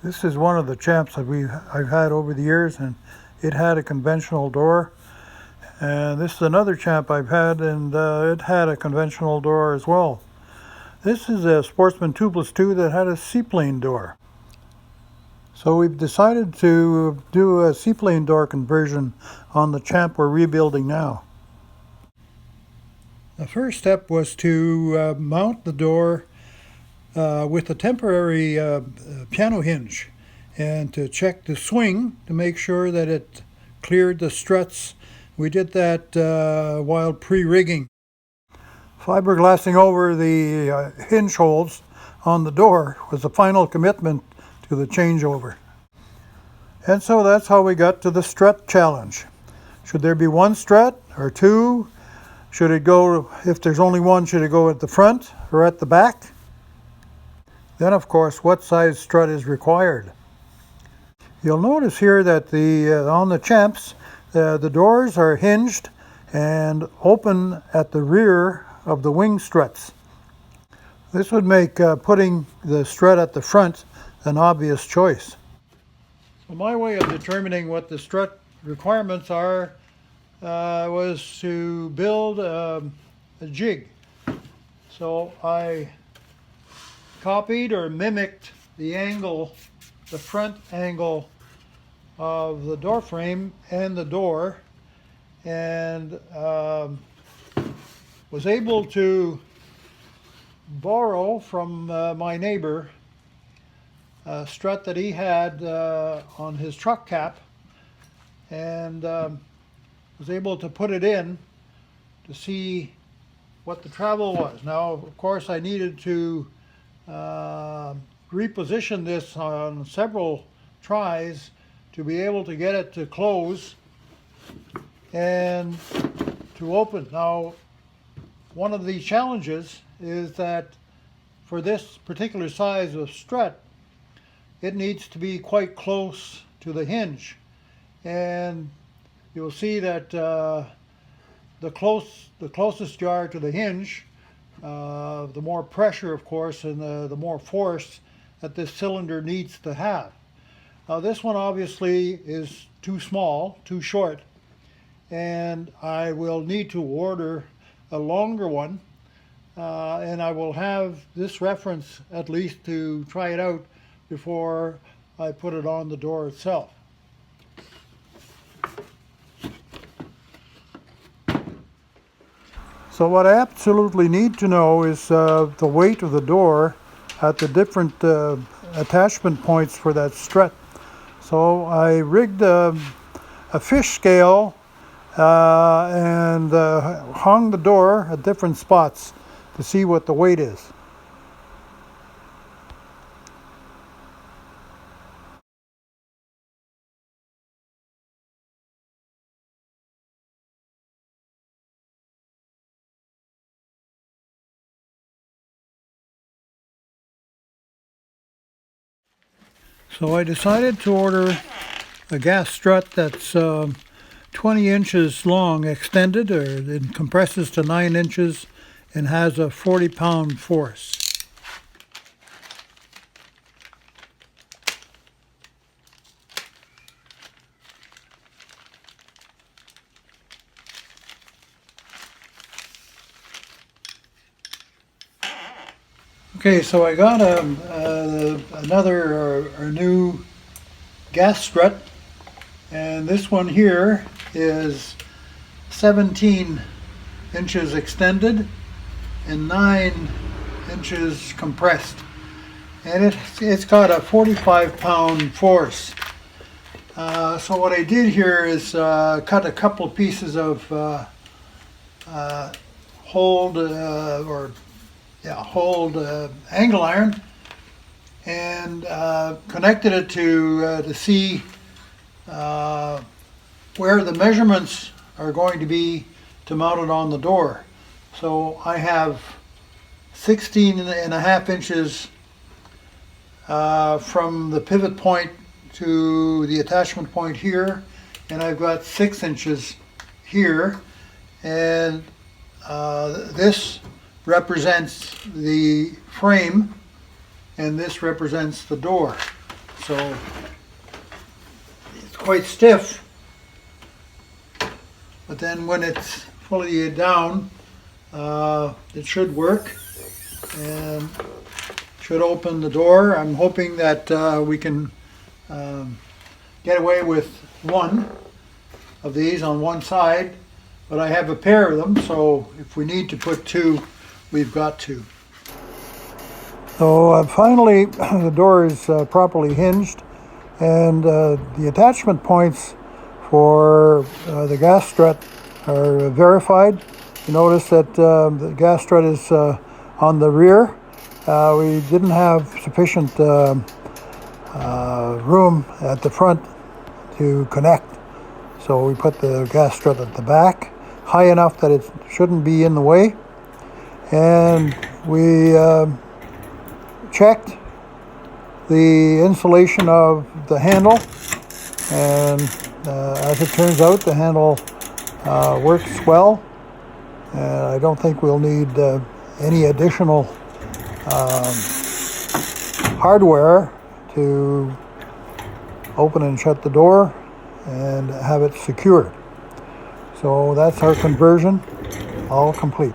This is one of the champs that I've had over the years, and it had a conventional door. And this is another champ I've had, and it had a conventional door as well. This is a Sportsman 2+2 that had a Seaplane door. So we've decided to do a Seaplane door conversion on the champ we're rebuilding now. The first step was to mount the door with a temporary piano hinge, and to check the swing to make sure that it cleared the struts. We did that while pre-rigging. Fiberglassing over the hinge holes on the door was the final commitment to the changeover. And so that's how we got to the strut challenge. Should there be one strut or two? Should it go, if there's only one, should it go at the front or at the back? Then, of course, what size strut is required? You'll notice here that on the champs, the doors are hinged and open at the rear of the wing struts. This would make putting the strut at the front an obvious choice. So my way of determining what the strut requirements are was to build a jig. So I copied or mimicked the angle, the front angle of the door frame and the door, and was able to borrow from my neighbor a strut that he had on his truck cap, and was able to put it in to see what the travel was. Now, of course, I needed to reposition this on several tries to be able to get it to close and to open. Now, one of the challenges is that for this particular size of strut, it needs to be quite close to the hinge. And you'll see that the closest you are to the hinge, the more pressure, of course, and the more force that this cylinder needs to have. Now, this one obviously is too small, too short, and I will need to order a longer one, and I will have this reference at least to try it out before I put it on the door itself. So what I absolutely need to know is the weight of the door at the different attachment points for that strut. So I rigged a fish scale and hung the door at different spots to see what the weight is. So I decided to order a gas strut that's 20 inches long extended, or it compresses to 9 inches and has a 40-pound force. Okay, so I got a new gas strut, and this one here is 17 inches extended and 9 inches compressed, and it's got a 45-pound force. So what I did here is cut a couple pieces of hold angle iron, and connected it to see where the measurements are going to be to mount it on the door. So I have 16.5 inches from the pivot point to the attachment point here, and I've got 6 inches here, and this represents the frame and this represents the door. so it's quite stiff. But then when it's fully down, it should work and should open the door. I'm hoping that we can get away with one of these on one side, but I have a pair of them, so if we need to put two, we've got to. So finally the door is properly hinged, and the attachment points for the gas strut are verified. You notice that the gas strut is on the rear. We didn't have sufficient room at the front to connect, so we put the gas strut at the back, high enough that it shouldn't be in the way. And we checked the insulation of the handle, and as it turns out, the handle works well, and I don't think we'll need any additional hardware to open and shut the door and have it secured. So that's our conversion, all complete.